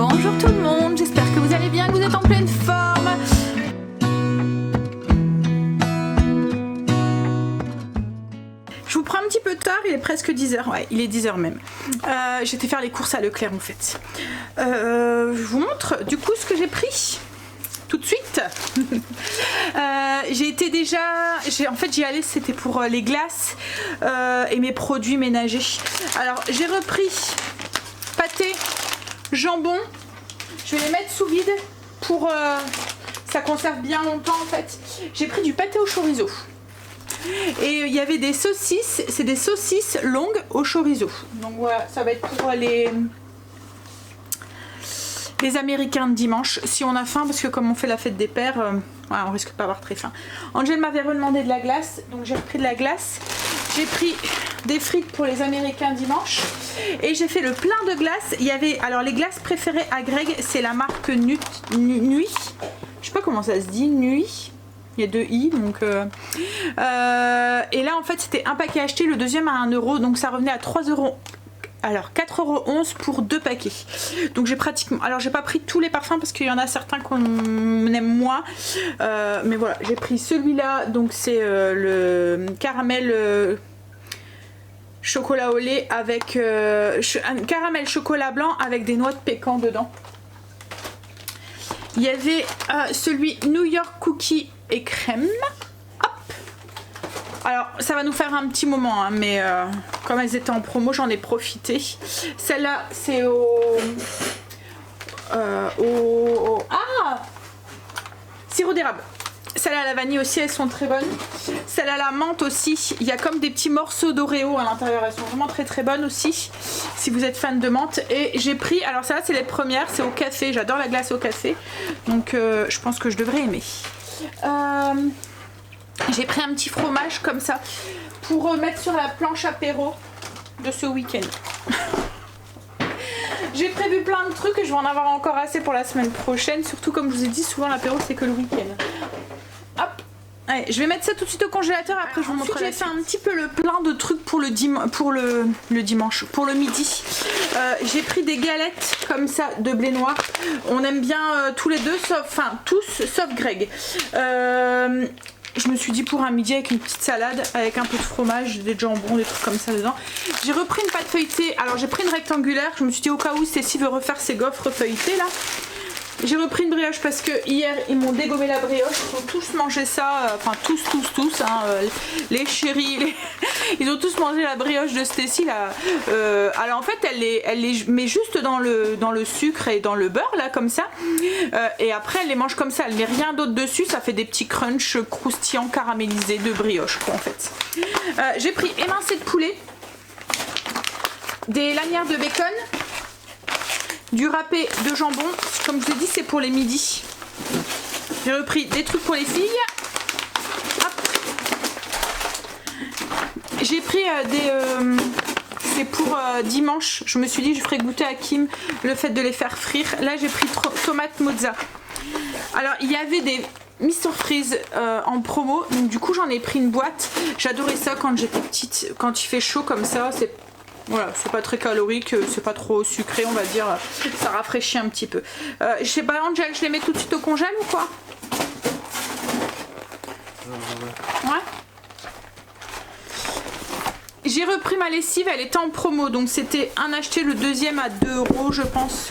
Bonjour tout le monde, j'espère que vous allez bien, que vous êtes en pleine forme. Je vous prends un petit peu tard, il est presque 10h, ouais, il est 10h même. J'étais faire les courses à Leclerc en fait. Je vous montre du coup ce que j'ai pris. Tout de suite. J'ai été déjà... En fait j'y allais, c'était pour les glaces et mes produits ménagers. Alors j'ai repris pâté, jambon. Je vais les mettre sous vide pour... ça conserve bien longtemps en fait. J'ai pris du pâté au chorizo. Et il y avait des saucisses, c'est des saucisses longues au chorizo. Donc voilà, ça va être pour les Américains de dimanche, si on a faim, parce que comme on fait la fête des pères, voilà, on risque pas d'avoir très faim. Angèle m'avait redemandé de la glace, donc j'ai repris de la glace. J'ai pris des frites pour les Américains dimanche. Et j'ai fait le plein de glace. Il y avait, alors les glaces préférées à Greg, c'est la marque Nuit. Je sais pas comment ça se dit, Nuit. Il y a 2 i, donc et là en fait c'était un paquet acheté, le deuxième à 1 euro, donc ça revenait à 3 euros. Alors 4,11 € pour 2 paquets. Donc j'ai pratiquement... Alors j'ai pas pris tous les parfums parce qu'il y en a certains qu'on aime moins. Mais voilà, j'ai pris celui-là. Donc c'est le caramel chocolat au lait avec... un caramel chocolat blanc avec des noix de pécan dedans. Il y avait celui New York Cookie et crème. Alors ça va nous faire un petit moment hein, mais comme elles étaient en promo j'en ai profité. Celle-là c'est sirop d'érable. Celle-là à la vanille aussi, elles sont très bonnes. Celle-là à la menthe aussi, il y a comme des petits morceaux d'Oreo à l'intérieur, elles sont vraiment très très bonnes aussi si vous êtes fan de menthe. Et j'ai pris, alors celle-là c'est les premières, c'est au café, j'adore la glace au café, donc je pense que je devrais aimer. J'ai pris un petit fromage comme ça pour mettre sur la planche apéro de ce week-end. J'ai prévu plein de trucs et je vais en avoir encore assez pour la semaine prochaine. Surtout comme je vous ai dit, souvent l'apéro c'est que le week-end. Hop. Allez, je vais mettre ça tout de suite au congélateur. Après je vous montre. J'ai fait un petit peu le plein de trucs pour le dimanche, pour le midi. J'ai pris des galettes comme ça de blé noir. On aime bien tous les deux, tous sauf Greg. Je me suis dit pour un midi avec une petite salade, avec un peu de fromage, des jambons, des trucs comme ça dedans. J'ai repris une pâte feuilletée, alors j'ai pris une rectangulaire, je me suis dit au cas où Cécile veut refaire ses gaufres feuilletées là. J'ai repris une brioche parce que hier ils m'ont dégommé la brioche, ils ont tous mangé ça, enfin tous, hein, les chéris, ils ont tous mangé la brioche de Stacy là. Alors en fait elle les met juste dans le sucre et dans le beurre là comme ça, et après elle les mange comme ça, elle met rien d'autre dessus, ça fait des petits crunchs croustillants caramélisés de brioche quoi en fait. J'ai pris émincé de poulet, des lanières de bacon, du râpé de jambon, comme je vous ai dit c'est pour les midis. J'ai repris des trucs pour les filles. J'ai pris c'est pour dimanche, je me suis dit je ferai goûter à Kim le fait de les faire frire. Là j'ai pris tomates mozza. Alors il y avait des Mr Freeze en promo, donc du coup j'en ai pris une boîte. J'adorais ça quand j'étais petite, quand il fait chaud comme ça, c'est... Voilà, c'est pas très calorique, c'est pas trop sucré, on va dire, ça rafraîchit un petit peu. Je sais pas, Angel, je les mets tout de suite au congèle ou quoi? Ouais. J'ai repris ma lessive, elle était en promo, donc c'était un acheté, le deuxième à 2 € je pense.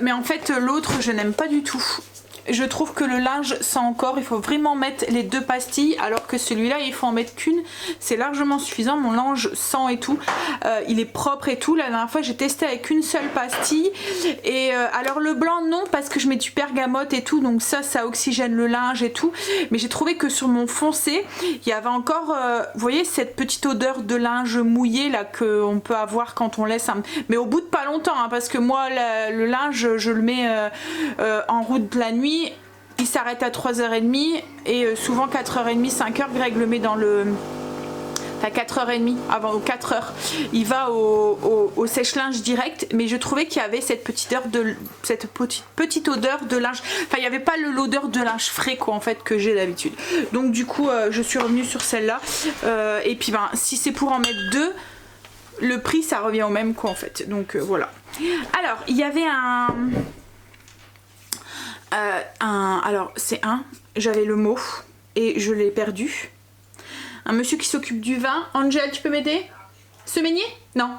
Mais en fait l'autre je n'aime pas du tout. Je trouve que le linge sent encore, il faut vraiment mettre les 2 pastilles alors que celui-là il faut en mettre qu'une, c'est largement suffisant. Mon linge sent et tout, il est propre et tout. La dernière fois j'ai testé avec une seule pastille et alors le blanc non parce que je mets du bergamote et tout, donc ça oxygène le linge et tout, mais j'ai trouvé que sur mon foncé il y avait encore vous voyez cette petite odeur de linge mouillé là qu'on peut avoir quand on laisse mais au bout de pas longtemps hein, parce que moi le linge je le mets en route la nuit. Il s'arrête à 3h30 et souvent 4h30, 5h, Greg le met dans le... Enfin 4h30 avant, ou 4h. Il va au sèche-linge direct, mais je trouvais qu'il y avait cette petite odeur de linge. Enfin il n'y avait pas l'odeur de linge frais quoi en fait que j'ai d'habitude. Donc du coup je suis revenue sur celle-là. Et puis ben si c'est pour en mettre 2, le prix ça revient au même quoi en fait. Donc voilà. Alors, il y avait alors c'est j'avais le mot et je l'ai perdu. Un monsieur qui s'occupe du vin. Angel, tu peux m'aider? Semeigner? Non.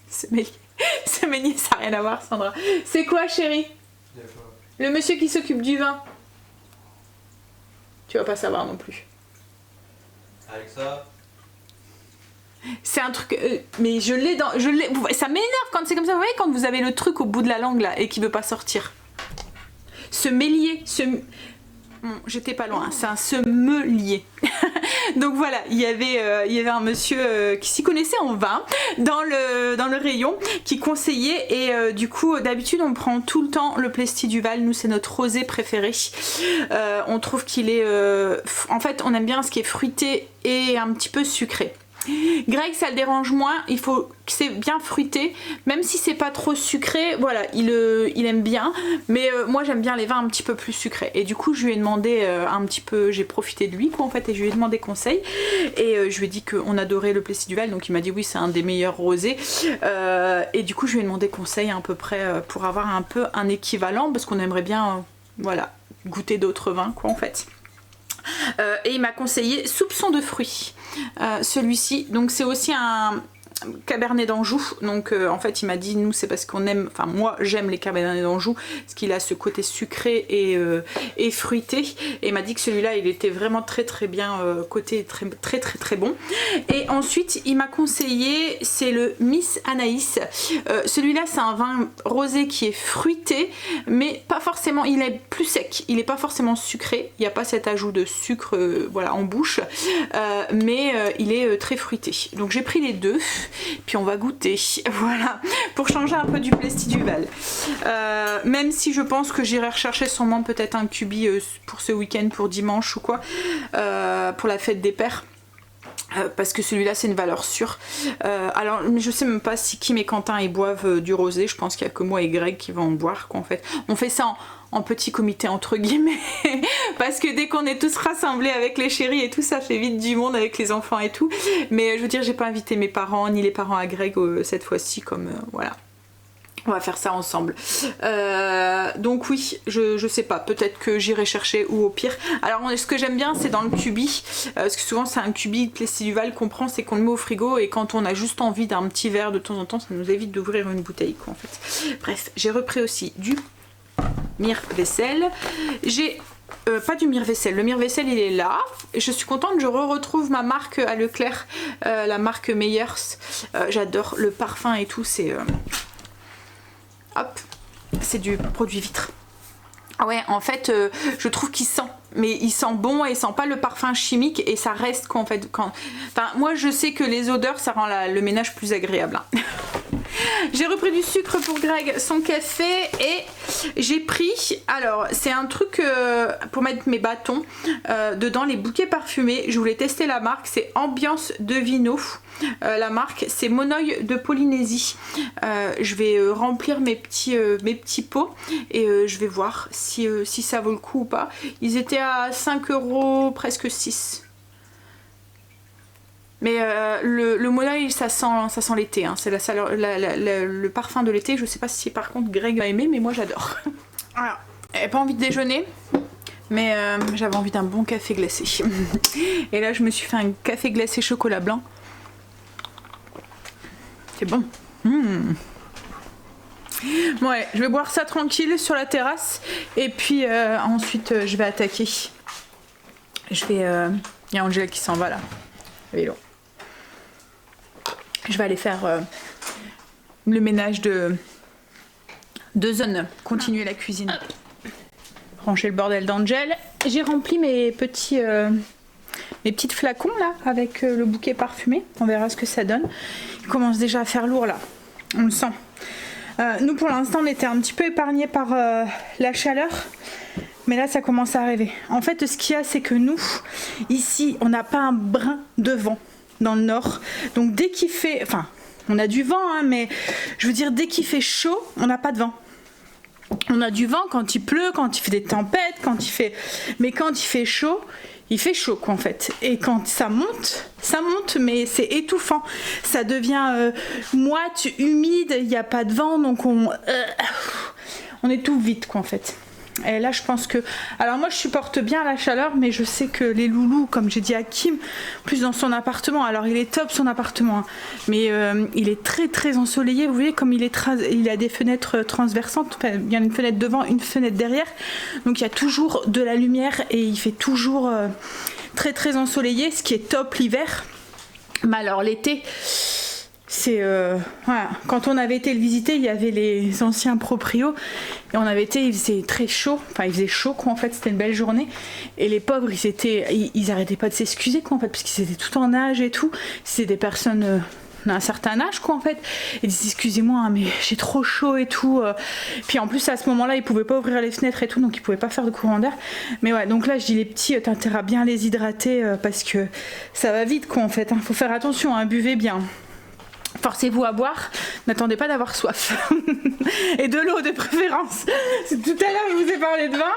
Semeigner, ça n'a rien à voir, Sandra. C'est quoi, chérie? Le monsieur qui s'occupe du vin. Tu vas pas savoir non plus. Alexa. C'est un truc, mais je l'ai dans, ça m'énerve quand c'est comme ça. Vous voyez quand vous avez le truc au bout de la langue là et qui veut pas sortir. Semelier, bon, j'étais pas loin, c'est un semelier. Donc voilà, il y avait un monsieur qui s'y connaissait en vin dans le rayon qui conseillait et du coup d'habitude on prend tout le temps le Plessis du Val, nous c'est notre rosé préféré. On trouve qu'il est, en fait on aime bien ce qui est fruité et un petit peu sucré. Greg ça le dérange moins, il faut que c'est bien fruité, même si c'est pas trop sucré, voilà, il aime bien, mais moi j'aime bien les vins un petit peu plus sucrés. Et du coup je lui ai demandé un petit peu, j'ai profité de lui quoi en fait, et je lui ai demandé conseil, et je lui ai dit qu'on adorait le Plessis du Val, donc il m'a dit oui c'est un des meilleurs rosés, et du coup je lui ai demandé conseil à peu près pour avoir un peu un équivalent, parce qu'on aimerait bien, voilà, goûter d'autres vins quoi en fait. Et il m'a conseillé soupçon de fruits, celui-ci, donc c'est aussi un Cabernet d'Anjou, donc en fait il m'a dit nous c'est parce qu'on aime, enfin moi j'aime les Cabernets d'Anjou parce qu'il a ce côté sucré et fruité, et il m'a dit que celui-là il était vraiment très bien côté très bon. Et ensuite il m'a conseillé, c'est le Miss Anaïs, celui-là c'est un vin rosé qui est fruité mais pas forcément, il est plus sec, il est pas forcément sucré, il n'y a pas cet ajout de sucre voilà en bouche, mais il est très fruité, donc j'ai pris les deux. Puis on va goûter, voilà, pour changer un peu du Plessis du Val. Même si je pense que j'irai rechercher sûrement peut-être un cubi pour ce week-end, pour dimanche ou quoi, pour la fête des pères. Parce que celui-là c'est une valeur sûre. Alors je sais même pas si Kim et Quentin ils boivent du rosé, je pense qu'il y a que moi et Greg qui vont en boire quoi en fait. On fait ça en petit comité entre guillemets parce que dès qu'on est tous rassemblés avec les chéris et tout ça fait vite du monde avec les enfants et tout, mais je veux dire j'ai pas invité mes parents ni les parents à Greg cette fois-ci comme voilà. On va faire ça ensemble. Donc oui, je sais pas, peut-être que j'irai chercher ou au pire. Alors ce que j'aime bien c'est dans le cubi, parce que souvent c'est un cubi Plessis du Val qu'on prend, c'est qu'on le met au frigo et quand on a juste envie d'un petit verre de temps en temps, ça nous évite d'ouvrir une bouteille quoi en fait. Bref, j'ai repris aussi du mire-vaisselle. J'ai pas du mire-vaisselle, le mire-vaisselle il est là. Je suis contente, je retrouve ma marque à Leclerc, la marque Meyers. J'adore le parfum et tout, c'est... Hop, c'est du produit vitre. Ah ouais, en fait, je trouve qu'il sent, mais il sent bon et il sent pas le parfum chimique et ça reste qu'en fait, enfin, moi je sais que les odeurs, ça rend le ménage plus agréable. Hein. J'ai repris du sucre pour Greg, son café, et j'ai pris, alors c'est un truc pour mettre mes bâtons dedans, les bouquets parfumés. Je voulais tester la marque, c'est Ambiance de Vino. La marque c'est Monoeil de Polynésie. Je vais remplir mes petits pots et je vais voir si ça vaut le coup ou pas. Ils étaient à 5 €, presque 6. Mais le Monoeil ça sent l'été, hein. C'est le parfum de l'été. Je sais pas si par contre Greg a aimé, mais moi j'adore. Alors, j'avais pas envie de déjeuner, mais j'avais envie d'un bon café glacé. Et là je me suis fait un café glacé chocolat blanc. C'est bon. Ouais, je vais boire ça tranquille sur la terrasse et puis ensuite je vais attaquer. Il y a Angela qui s'en va là. Vélo. Je vais aller faire le ménage de zone, continuer la cuisine. Ranger le bordel d'Angel. J'ai rempli mes petites flacons là avec le bouquet parfumé. On verra ce que ça donne. Il commence déjà à faire lourd là. On le sent. Nous pour l'instant on était un petit peu épargnés par la chaleur. Mais là ça commence à arriver. En fait ce qu'il y a c'est que nous, ici on n'a pas un brin de vent dans le nord. Donc dès qu'il fait... Enfin on a du vent hein, mais je veux dire dès qu'il fait chaud on n'a pas de vent. On a du vent quand il pleut, quand il fait des tempêtes, quand il fait... Mais quand il fait chaud, il fait chaud quoi en fait. Et quand ça monte mais c'est étouffant. Ça devient moite, humide, il n'y a pas de vent donc on étouffe vite quoi en fait. Et là je pense que... Alors moi je supporte bien la chaleur mais je sais que les loulous, comme j'ai dit à Kim, plus dans son appartement, alors il est top son appartement hein, mais il est très très ensoleillé, vous voyez comme il a des fenêtres transversantes, enfin, il y a une fenêtre devant, une fenêtre derrière, donc il y a toujours de la lumière et il fait toujours très très ensoleillé, ce qui est top l'hiver. Mais alors l'été... C'est voilà. Quand on avait été le visiter, il y avait les anciens proprios et on avait été, il faisait très chaud, enfin il faisait chaud quoi en fait, c'était une belle journée et les pauvres ils arrêtaient pas de s'excuser quoi en fait parce qu'ils étaient tout en âge et tout, c'est des personnes d'un certain âge quoi en fait, ils disaient excusez-moi hein, mais j'ai trop chaud et tout, puis en plus à ce moment là ils pouvaient pas ouvrir les fenêtres et tout donc ils pouvaient pas faire de courant d'air, mais ouais donc là je dis les petits t'as intérêt à bien les hydrater parce que ça va vite quoi en fait hein. Faut faire attention hein, buvez bien. Forcez-vous à boire, n'attendez pas d'avoir soif. Et de l'eau de préférence. Tout à l'heure je vous ai parlé de vin.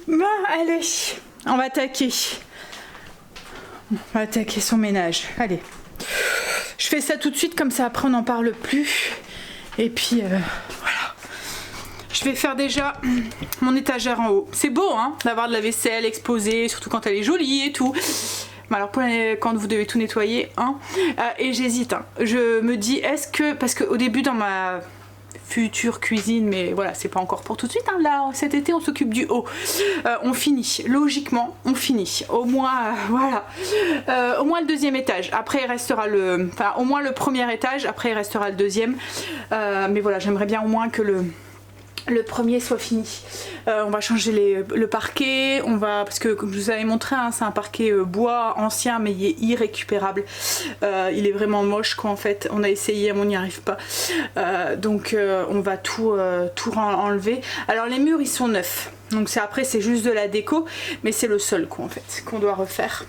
Bon, allez, on va attaquer. On va attaquer son ménage. Allez. Je fais ça tout de suite, comme ça après on n'en parle plus. Et puis voilà. Je vais faire déjà mon étagère en haut. C'est beau hein, d'avoir de la vaisselle exposée, surtout quand elle est jolie et tout. Alors quand vous devez tout nettoyer hein, et j'hésite hein. Je me dis est-ce que, parce qu'au début dans ma future cuisine, mais voilà c'est pas encore pour tout de suite hein, là cet été on s'occupe du haut, on finit logiquement, on finit au moins voilà au moins le deuxième étage, après il restera enfin au moins le premier étage, après il restera le deuxième, mais voilà j'aimerais bien au moins que le premier soit fini. On va changer le parquet, on va, parce que comme je vous avais montré hein, c'est un parquet bois ancien mais il est irrécupérable, il est vraiment moche quoi en fait, on a essayé mais on n'y arrive pas, donc on va tout enlever. Alors les murs ils sont neufs donc après c'est juste de la déco mais c'est le sol quoi en fait qu'on doit refaire.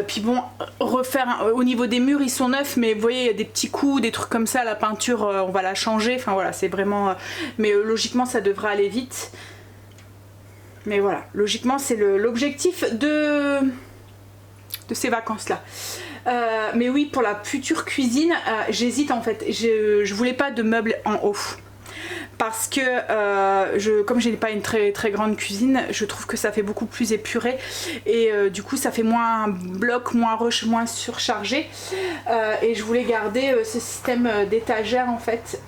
Puis bon, refaire au niveau des murs ils sont neufs mais vous voyez il y a des petits coups, des trucs comme ça, la peinture on va la changer, enfin voilà c'est vraiment mais logiquement ça devrait aller vite, mais voilà logiquement c'est l'objectif de ces vacances là. Mais oui pour la future cuisine j'hésite en fait, je voulais pas de meubles en haut parce que comme j'ai pas une très très grande cuisine, je trouve que ça fait beaucoup plus épuré et du coup ça fait moins bloc, moins rush, moins surchargé, et je voulais garder ce système d'étagère en fait.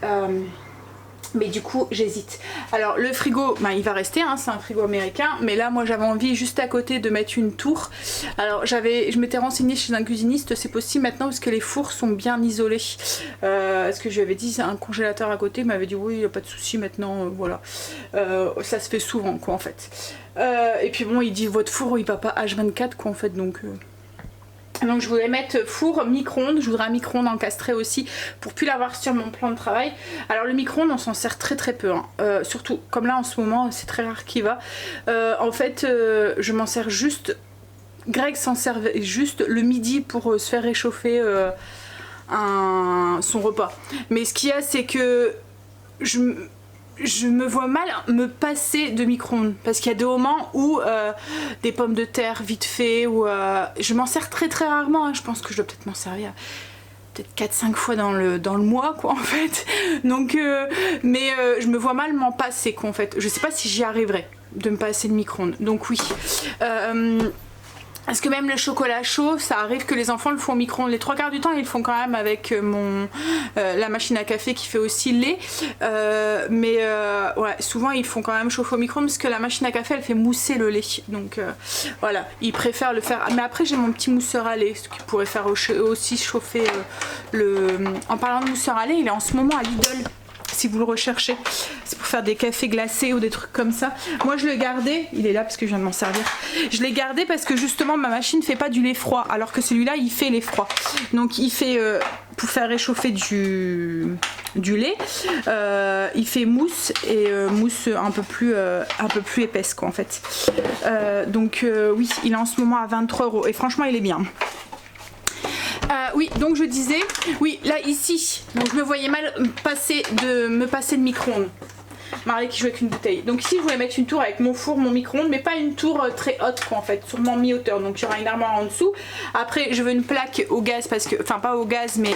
Mais du coup j'hésite. Alors le frigo ben, il va rester hein, c'est un frigo américain, mais là moi j'avais envie juste à côté de mettre une tour. Alors je m'étais renseignée chez un cuisiniste, c'est possible maintenant parce que les fours sont bien isolés, ce que je lui avais dit, c'est un congélateur à côté, il m'avait dit oui il n'y a pas de souci maintenant, voilà, ça se fait souvent quoi en fait, et puis bon il dit votre four il va pas H24 quoi en fait, donc je voulais mettre four, micro-ondes, je voudrais un micro-ondes encastré aussi pour plus l'avoir sur mon plan de travail. Alors le micro-ondes on s'en sert très très peu, hein. Surtout comme là en ce moment c'est très rare qu'il va. En fait je m'en sers juste, Greg s'en servait juste le midi pour se faire réchauffer son repas. Mais ce qu'il y a c'est que je me vois mal me passer de micro-ondes parce qu'il y a des moments où des pommes de terre vite fait, ou je m'en sers très très rarement hein. Je pense que je dois peut-être m'en servir peut-être 4-5 fois dans le mois quoi en fait, donc mais je me vois mal m'en passer quoi en fait, je sais pas si j'y arriverai de me passer de micro-ondes, donc oui. Parce que même le chocolat chaud, ça arrive que les enfants le font au micro-ondes. Les 3/4 du temps, ils le font quand même avec la machine à café qui fait aussi le lait. Ouais, souvent ils font quand même chauffer au micro-ondes parce que la machine à café, elle fait mousser le lait. Donc voilà, ils préfèrent le faire. Mais après, j'ai mon petit mousseur à lait, ce qui pourrait faire aussi chauffer En parlant de mousseur à lait, il est en ce moment à Lidl. Si vous le recherchez, c'est pour faire des cafés glacés ou des trucs comme ça. Moi je le gardais, il est là parce que je viens de m'en servir. Je l'ai gardé parce que justement ma machine fait pas du lait froid, alors que celui-là il fait lait froid. Donc il fait pour faire réchauffer du lait, il fait mousse et mousse un peu plus épaisse quoi en fait. Donc oui, il est en ce moment à 23 € et franchement il est bien. Oui, donc je disais, oui, là ici, donc je me voyais mal me passer de micro-ondes. Marley qui joue avec une bouteille. Donc ici je voulais mettre une tour avec mon four, mon micro-ondes, mais pas une tour très haute quoi en fait, sûrement mi-hauteur. Donc il y aura une armoire en dessous. Après je veux une plaque au gaz parce que, enfin pas au gaz mais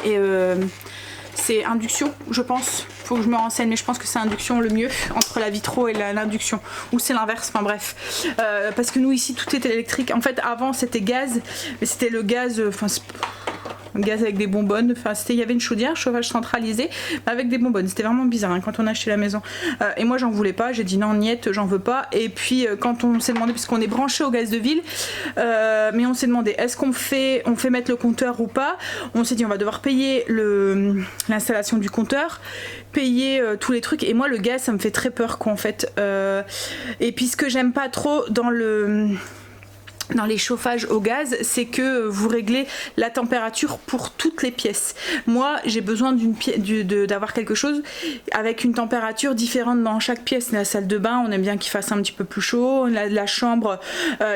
c'est induction je pense. Faut que je me renseigne mais je pense que c'est induction le mieux entre la vitro et l'induction. Ou c'est l'inverse, enfin bref. Parce que nous ici tout était électrique. En fait avant c'était gaz, mais c'était le gaz, enfin gaz avec des bonbonnes, enfin il y avait une chaudière, chauffage centralisé mais avec des bonbonnes, c'était vraiment bizarre hein, quand on a acheté la maison et moi j'en voulais pas, j'ai dit non niette, j'en veux pas. Et puis quand on s'est demandé, parce qu'on est branché au gaz de ville mais on s'est demandé est-ce qu'on fait mettre le compteur ou pas, on s'est dit on va devoir payer l'installation du compteur, payer tous les trucs, et moi le gaz ça me fait très peur quoi en fait et puis ce que j'aime pas trop dans les chauffages au gaz, c'est que vous réglez la température pour toutes les pièces. Moi, j'ai besoin d'avoir quelque chose avec une température différente dans chaque pièce. La salle de bain, on aime bien qu'il fasse un petit peu plus chaud. La chambre,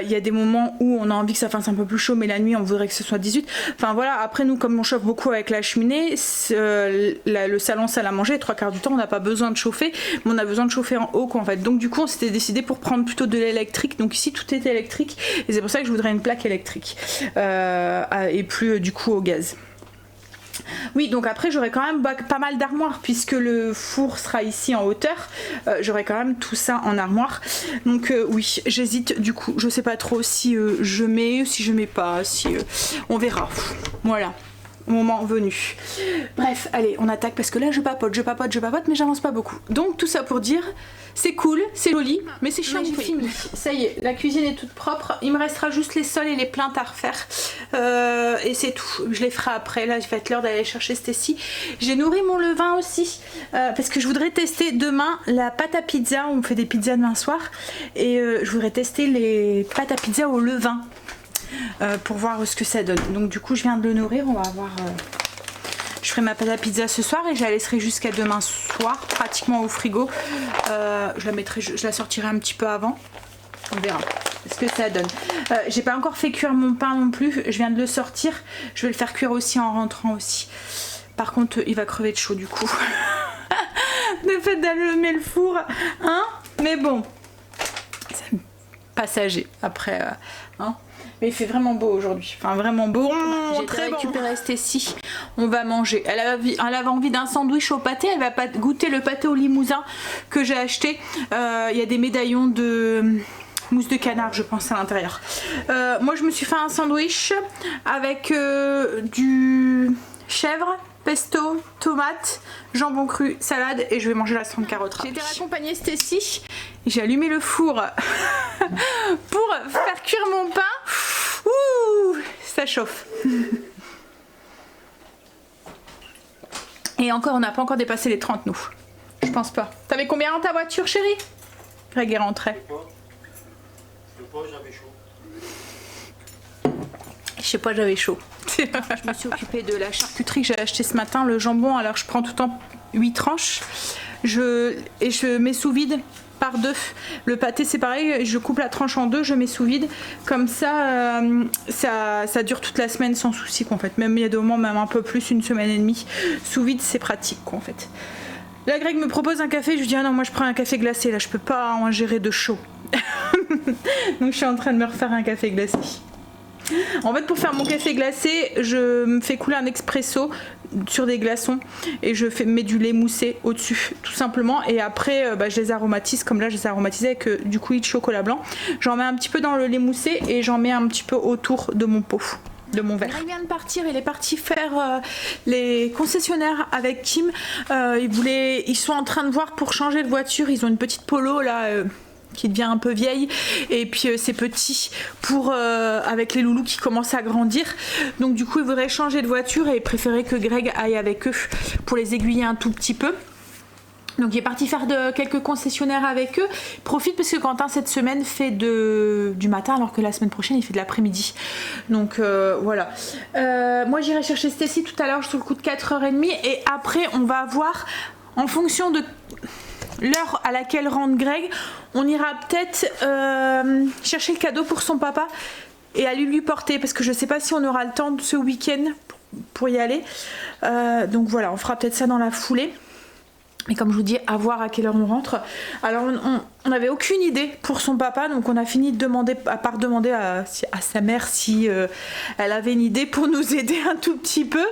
il y a des moments où on a envie que ça fasse un peu plus chaud, mais la nuit, on voudrait que ce soit 18. Enfin voilà, après nous, comme on chauffe beaucoup avec la cheminée, le salon salle à manger, 3/4 du temps, on n'a pas besoin de chauffer, mais on a besoin de chauffer en haut quoi, en fait. Donc du coup, on s'était décidé pour prendre plutôt de l'électrique. Donc ici, tout est électrique. Et c'est pour ça que je voudrais une plaque électrique et plus du coup au gaz. Oui, donc après j'aurai quand même pas mal d'armoires puisque le four sera ici en hauteur. J'aurai quand même tout ça en armoire. Donc oui, j'hésite du coup. Je sais pas trop si je mets, si je mets pas, si on verra. Voilà. Au moment venu. Bref, allez, on attaque parce que là je papote, mais j'avance pas beaucoup. Donc tout ça pour dire, c'est cool, c'est joli, mais c'est chiant. J'ai fini. Ça y est, la cuisine est toute propre. Il me restera juste les sols et les plinthes à refaire. Et c'est tout. Je les ferai après. Là, il va être l'heure d'aller chercher Stécie. J'ai nourri mon levain aussi parce que je voudrais tester demain la pâte à pizza. On fait des pizzas demain soir et je voudrais tester les pâtes à pizza au levain. Pour voir ce que ça donne. Donc du coup je viens de le nourrir, on va voir je ferai ma pâte à pizza ce soir et je la laisserai jusqu'à demain soir pratiquement au frigo. Je la sortirai un petit peu avant, on verra ce que ça donne. J'ai pas encore fait cuire mon pain non plus, je viens de le sortir, je vais le faire cuire aussi en rentrant aussi. Par contre il va crever de chaud du coup le fait d'allumer le four hein, mais bon c'est passager après hein. Mais il fait vraiment beau aujourd'hui, enfin vraiment beau. J'ai très récupéré Stécie, on va manger. Elle avait envie d'un sandwich au pâté, elle va goûter le pâté au limousin que j'ai acheté. Il y a des médaillons de mousse de canard je pense à l'intérieur. Moi je me suis fait un sandwich avec du chèvre, pesto, tomate, jambon cru, salade et je vais manger la sauce carotte. J'ai été raccompagner Stécie, j'ai allumé le four pour faire cuire mon pain. Ouh, ça chauffe. Et encore, on n'a pas encore dépassé les 30 nous. Je pense pas. T'avais combien dans ta voiture chérie? Greg est rentré. Je sais pas, j'avais chaud. Je sais pas, j'avais chaud. Je me suis occupée de la charcuterie que j'ai acheté ce matin, le jambon. Alors je prends tout le temps 8 tranches. Et je mets sous vide par deux. Le pâté c'est pareil, je coupe la tranche en deux, je mets sous vide. Comme ça, ça dure toute la semaine sans souci quoi, en fait. Même il y a des moments, même un peu plus, une semaine et demie. Sous vide c'est pratique quoi, en fait. Là Greg me propose un café, je lui dis ah non moi je prends un café glacé, là je peux pas en gérer de chaud. Donc je suis en train de me refaire un café glacé. En fait pour faire mon café glacé je me fais couler un expresso sur des glaçons et je mets du lait moussé au dessus tout simplement et après je les aromatise comme là je les ai aromatisés avec du coulis de chocolat blanc. J'en mets un petit peu dans le lait moussé et j'en mets un petit peu autour de mon pot, de mon verre. Il vient de partir, il est parti faire les concessionnaires avec Kim. Ils sont en train de voir pour changer de voiture, ils ont une petite Polo là qui devient un peu vieille et puis c'est petit pour avec les loulous qui commencent à grandir, donc du coup ils voudraient changer de voiture et préféraient que Greg aille avec eux pour les aiguiller un tout petit peu. Donc il est parti faire quelques concessionnaires avec eux. Il profite parce que Quentin cette semaine fait du matin alors que la semaine prochaine il fait de l'après-midi. Donc voilà. Moi j'irai chercher Stécie tout à l'heure sur le coup de 4h30 et après on va voir en fonction de l'heure à laquelle rentre Greg, on ira peut-être chercher le cadeau pour son papa et aller lui porter parce que je sais pas si on aura le temps de ce week-end pour y aller. Donc voilà, on fera peut-être ça dans la foulée. Mais comme je vous dis, à voir à quelle heure on rentre. Alors on n'avait aucune idée pour son papa, donc on a fini de demander, à part demander à sa mère si elle avait une idée pour nous aider un tout petit peu.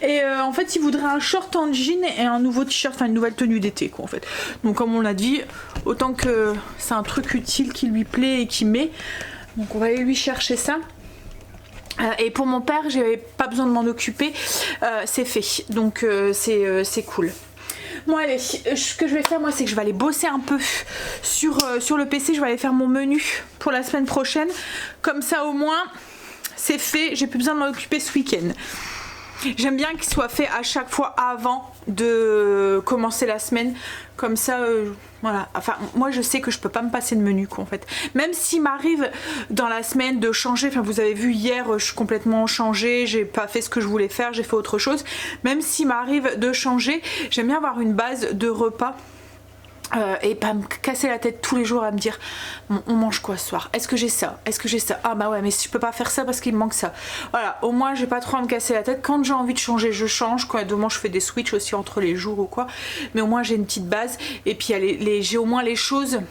Et en fait il voudrait un short en jean et un nouveau t-shirt, enfin une nouvelle tenue d'été quoi en fait. Donc comme on l'a dit, autant que c'est un truc utile qui lui plaît et qui met. Donc on va aller lui chercher ça. Et pour mon père, j'avais pas besoin de m'en occuper, c'est fait. Donc c'est cool. Bon allez, ce que je vais faire moi c'est que je vais aller bosser un peu sur le PC, je vais aller faire mon menu pour la semaine prochaine. Comme ça au moins c'est fait, j'ai plus besoin de m'en occuper ce week-end. J'aime bien qu'il soit fait à chaque fois avant de commencer la semaine. Comme ça, voilà. Enfin, moi je sais que je peux pas me passer de menu quoi en fait. Même s'il m'arrive dans la semaine de changer, enfin vous avez vu hier, je suis complètement changée, j'ai pas fait ce que je voulais faire, j'ai fait autre chose. Même s'il m'arrive de changer, j'aime bien avoir une base de repas. Et pas me casser la tête tous les jours à me dire on mange quoi ce soir, est-ce que j'ai ça, est-ce que j'ai ça, ah bah ouais mais je peux pas faire ça parce qu'il me manque ça. Voilà, au moins j'ai pas trop à me casser la tête. Quand j'ai envie de changer je change, quand demain je fais des switches aussi entre les jours ou quoi, mais au moins j'ai une petite base et puis j'ai au moins les choses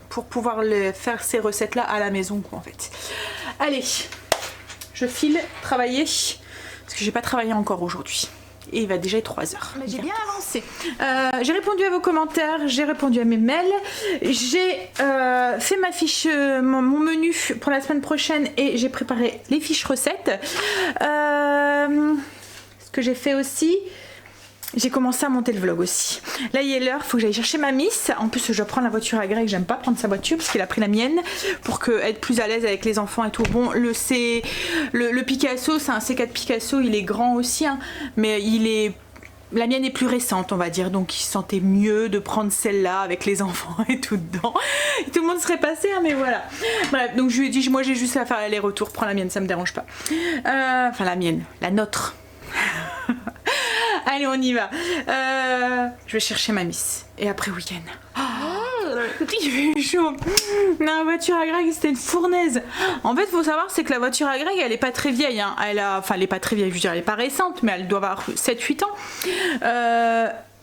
pour pouvoir faire ces recettes là à la maison quoi en fait. Allez, je file travailler parce que j'ai pas travaillé encore aujourd'hui. Et il va déjà être 3h. J'ai bien avancé. J'ai répondu à vos commentaires, j'ai répondu à mes mails, j'ai fait ma fiche, mon menu pour la semaine prochaine et j'ai préparé les fiches recettes. Ce que j'ai fait aussi, j'ai commencé à monter le vlog aussi. Là il est l'heure, il faut que j'aille chercher ma miss. En plus je dois prendre la voiture à Greg, j'aime pas prendre sa voiture parce qu'il a pris la mienne pour être plus à l'aise avec les enfants et tout. Bon le Picasso, c'est un C4 Picasso, il est grand aussi hein, mais la mienne est plus récente on va dire, donc il se sentait mieux de prendre celle-là avec les enfants et tout dedans. Et tout le monde serait passé hein, mais voilà. Bref, donc je lui ai dit moi j'ai juste à faire l'aller-retour, prends la mienne, ça me dérange pas. Enfin la mienne, la nôtre. Allez on y va. Je vais chercher ma miss et après week-end. Il fait chaud. La voiture à Greg c'était une fournaise. En fait faut savoir c'est que la voiture à Greg elle est pas très vieille hein. Enfin elle est pas très vieille, je veux dire elle est pas récente mais elle doit avoir 7-8 ans.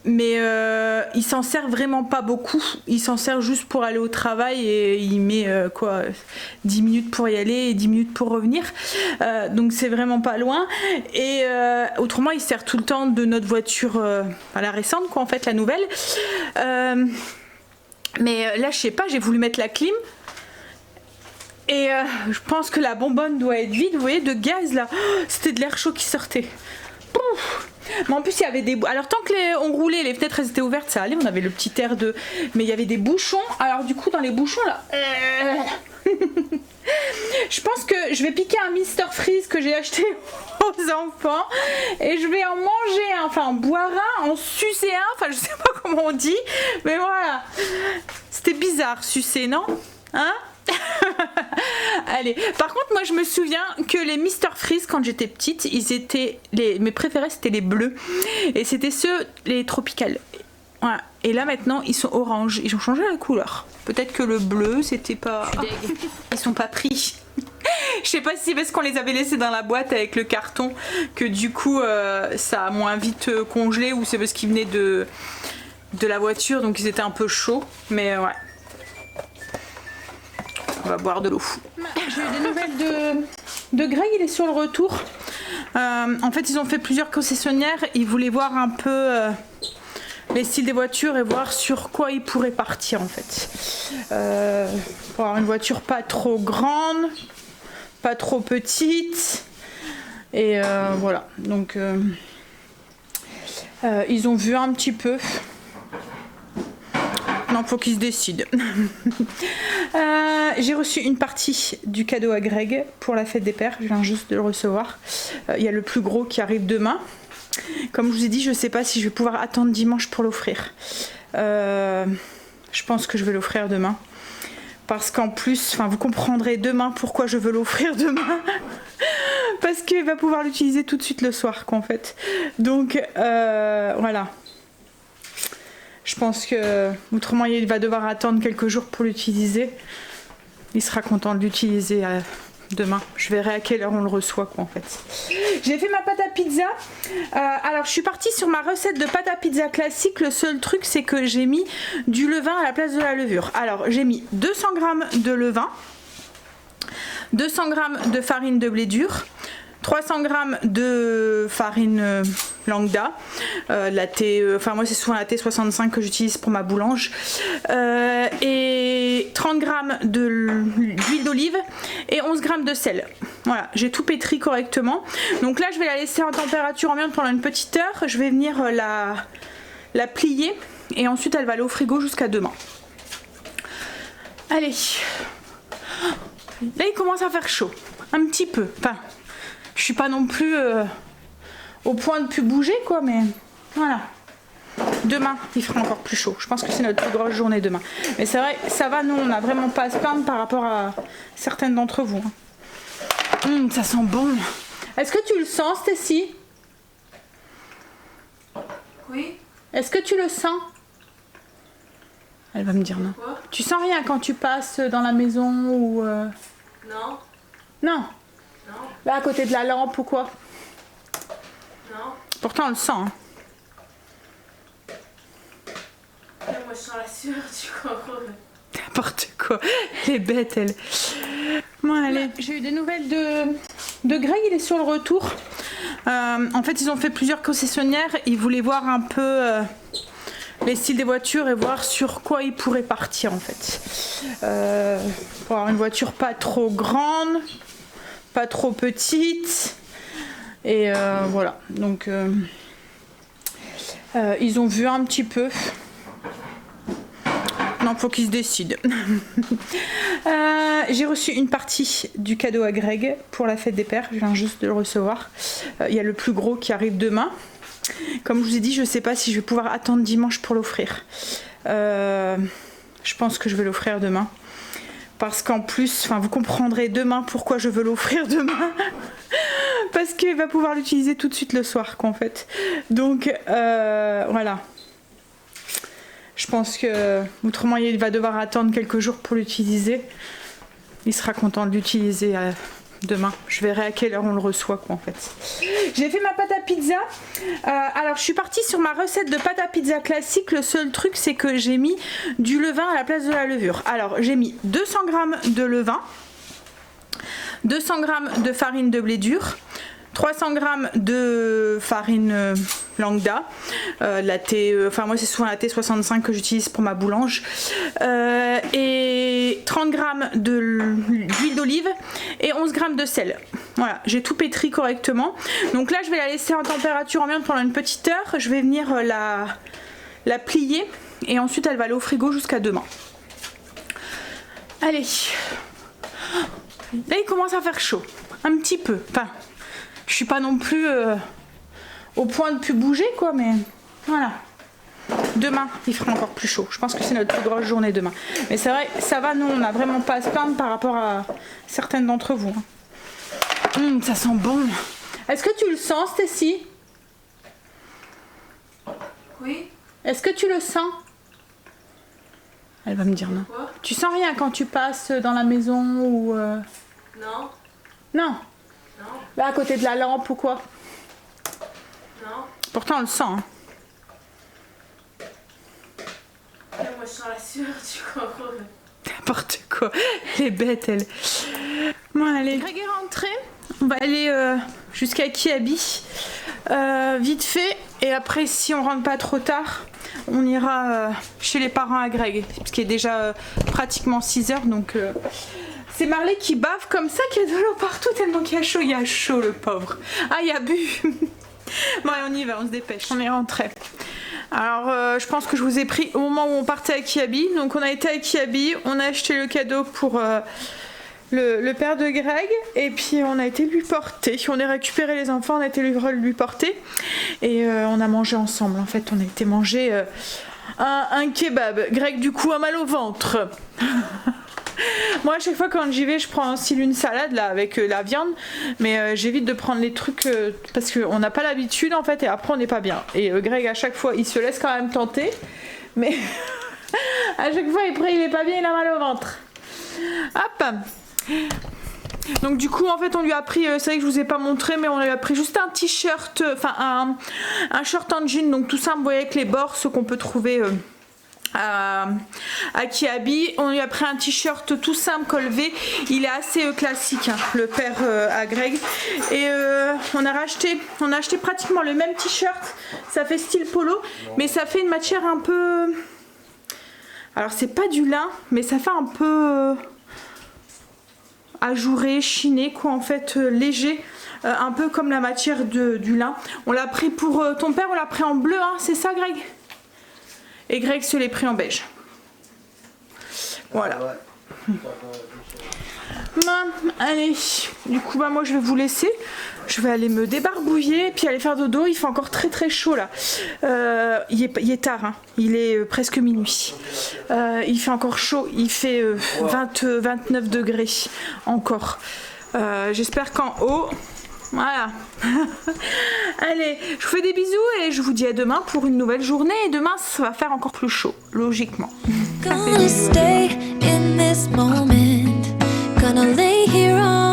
Mais il s'en sert vraiment pas beaucoup. Il s'en sert juste pour aller au travail et il met 10 minutes pour y aller et 10 minutes pour revenir. Donc c'est vraiment pas loin. Et autrement il sert tout le temps de notre voiture la récente quoi en fait, la nouvelle. Mais là je sais pas, j'ai voulu mettre la clim. Et je pense que la bonbonne doit être vide, vous voyez, de gaz là. C'était de l'air chaud qui sortait. Pouf. Mais en plus il y avait des... Alors tant que on roulait, les fenêtres elles étaient ouvertes, ça allait, on avait le petit air de... Mais il y avait des bouchons, alors du coup dans les bouchons là... Je pense que je vais piquer un Mr Freeze que j'ai acheté aux enfants et je vais en manger un, enfin en boire un, en sucer un, enfin je sais pas comment on dit, mais voilà. C'était bizarre sucer, non? Hein? Allez, par contre moi je me souviens que les Mr Freeze quand j'étais petite, mes préférés c'était les bleus et c'était ceux, les tropicales. Voilà. Et là maintenant ils sont orange, ils ont changé la couleur. Peut-être que le bleu c'était pas... Ils sont pas pris. Je sais pas si c'est parce qu'on les avait laissés dans la boîte avec le carton que du coup ça a moins vite congelé, ou c'est parce qu'ils venaient de la voiture donc ils étaient un peu chauds, mais ouais. On va boire de l'eau. J'ai eu des nouvelles de Greg, il est sur le retour. En fait ils ont fait plusieurs concessionnaires, ils voulaient voir un peu les styles des voitures et voir sur quoi ils pourraient partir en fait. Pour avoir une voiture pas trop grande, pas trop petite. Et voilà, donc ils ont vu un petit peu. Non, faut qu'ils se décident. J'ai reçu une partie du cadeau à Greg pour la fête des pères. Je viens juste de le recevoir. Il y a le plus gros qui arrive demain. Comme je vous ai dit, je sais pas si je vais pouvoir attendre dimanche pour l'offrir. Je pense que je vais l'offrir demain. Parce qu'en plus, vous comprendrez demain pourquoi je veux l'offrir demain. Parce qu'il va pouvoir l'utiliser tout de suite le soir, quoi, en fait. Donc, voilà. Je pense que autrement il va devoir attendre quelques jours pour l'utiliser. Il sera content de l'utiliser demain. Je verrai à quelle heure on le reçoit quoi en fait. J'ai fait ma pâte à pizza. Alors je suis partie sur ma recette de pâte à pizza classique. Le seul truc c'est que j'ai mis du levain à la place de la levure. Alors j'ai mis 200 g de levain, 200 g de farine de blé dur, 300 g de farine lambda, latte, enfin moi c'est souvent la T65 que j'utilise pour ma boulange, et 30 g d'huile d'olive et 11 g de sel. Voilà, j'ai tout pétri correctement. Donc là je vais la laisser en température ambiante pendant une petite heure. Je vais venir la plier et ensuite elle va aller au frigo jusqu'à demain. Allez, là il commence à faire chaud, un petit peu, enfin je suis pas non plus au point de plus bouger quoi, mais voilà. Demain il fera encore plus chaud. Je pense que c'est notre plus grosse journée demain. Mais c'est vrai, ça va, nous on n'a vraiment pas à se plaindre par rapport à certaines d'entre vous. Ça sent bon. Est-ce que tu le sens, Stécie? Oui. Est-ce que tu le sens? Elle va me dire non. Quoi? Tu sens rien quand tu passes dans la maison ou Non. Non. Non. Là à côté de la lampe ou quoi? Non. Pourtant on le sent. Hein. Moi je sens la sueur du corps. N'importe quoi. Elle est bête elle. Bon allez. J'ai eu des nouvelles de Greg, il est sur le retour. En fait ils ont fait plusieurs concessionnaires. Ils voulaient voir un peu les styles des voitures et voir sur quoi ils pourraient partir en fait. Pour avoir une voiture pas trop grande, pas trop petite. Et voilà. Donc ils ont vu un petit peu. Non, faut qu'ils se décident. J'ai reçu une partie du cadeau à Greg pour la fête des pères. Je viens juste de le recevoir. Il y a le plus gros qui arrive demain. Comme je vous ai dit, je ne sais pas si je vais pouvoir attendre dimanche pour l'offrir. Je pense que je vais l'offrir demain. Parce qu'en plus, enfin, vous comprendrez demain pourquoi je veux l'offrir demain. Parce qu'il va pouvoir l'utiliser tout de suite le soir, quoi, en fait. Donc, voilà. Je pense que autrement il va devoir attendre quelques jours pour l'utiliser. Il sera content de l'utiliser demain. Je verrai à quelle heure on le reçoit quoi en fait. J'ai fait ma pâte à pizza. Alors je suis partie sur ma recette de pâte à pizza classique. Le seul truc c'est que j'ai mis du levain à la place de la levure. Alors j'ai mis 200 g de levain, 200 g de farine de blé dur, 300 g de farine lambda, latte, enfin moi c'est souvent la T65 que j'utilise pour ma boulange, et 30 g d'huile d'olive et 11 g de sel. Voilà, j'ai tout pétri correctement. Donc là je vais la laisser en température ambiante pendant une petite heure. Je vais venir la plier et ensuite elle va aller au frigo jusqu'à demain. Allez, là il commence à faire chaud, un petit peu, enfin je suis pas non plus au point de plus bouger quoi, mais voilà. Demain il fera encore plus chaud. Je pense que c'est notre plus grosse journée demain. Mais c'est vrai, ça va, nous on n'a vraiment pas à se plaindre par rapport à certaines d'entre vous. Ça sent bon. Est-ce que tu le sens, Stécie? Oui. Est-ce que tu le sens? Elle va me dire non. Quoi? Tu sens rien quand tu passes dans la maison ou Non. Non. Non. Là à côté de la lampe ou quoi? Non. Pourtant on le sent. Hein. Moi je sens la sueur du corps. N'importe quoi. Elle est bête elle. Bon allez. Greg est rentré. On va aller jusqu'à Kiabi vite fait. Et après si on rentre pas trop tard, on ira chez les parents à Greg. Parce qu'il est déjà pratiquement 6 h donc... C'est Marley qui bave comme ça, qu'il y a de l'eau partout tellement qu'il y a chaud. Il y a chaud le pauvre. Ah il a bu. Bon allez, on y va, on se dépêche. On est rentré. Alors je pense que je vous ai pris au moment où on partait à Kiabi. Donc on a été à Kiabi, on a acheté le cadeau pour le père de Greg. Et puis on a été lui porter. On a récupéré les enfants, on a été lui porter. Et on a mangé ensemble. En fait on a été manger un kebab. Greg du coup a mal au ventre. Moi à chaque fois quand j'y vais je prends aussi une salade là avec la viande, mais j'évite de prendre les trucs parce qu'on n'a pas l'habitude en fait et après on n'est pas bien. Et Greg à chaque fois il se laisse quand même tenter, mais à chaque fois il est pas bien, il a mal au ventre. Hop. Donc du coup en fait on lui a pris, c'est vrai que je vous ai pas montré, mais on lui a pris juste un t-shirt, enfin un short en jean, donc tout simple, vous voyez, avec les bords, ce qu'on peut trouver à Kiabi. On lui a pris un t-shirt tout simple col V, il est assez classique, hein, le père à Greg. Et on a acheté pratiquement le même t-shirt, ça fait style polo, mais ça fait une matière un peu, alors c'est pas du lin, mais ça fait un peu ajouré, chiné quoi, en fait, léger, un peu comme la matière du lin. On l'a pris pour ton père, on l'a pris en bleu, hein, c'est ça Greg? Et Greg se l'est pris en beige. Voilà. Allez, du coup bah moi je vais vous laisser. Je vais aller me débarbouiller puis aller faire dodo. Il fait encore très très chaud là. Il est tard, hein. Il est presque minuit. Il fait encore chaud. Il fait 29 degrés encore. J'espère qu'en haut... Voilà. Allez, je vous fais des bisous et je vous dis à demain pour une nouvelle journée. Et demain, ça va faire encore plus chaud, logiquement. Gonna stay in this moment. Gonna lay here on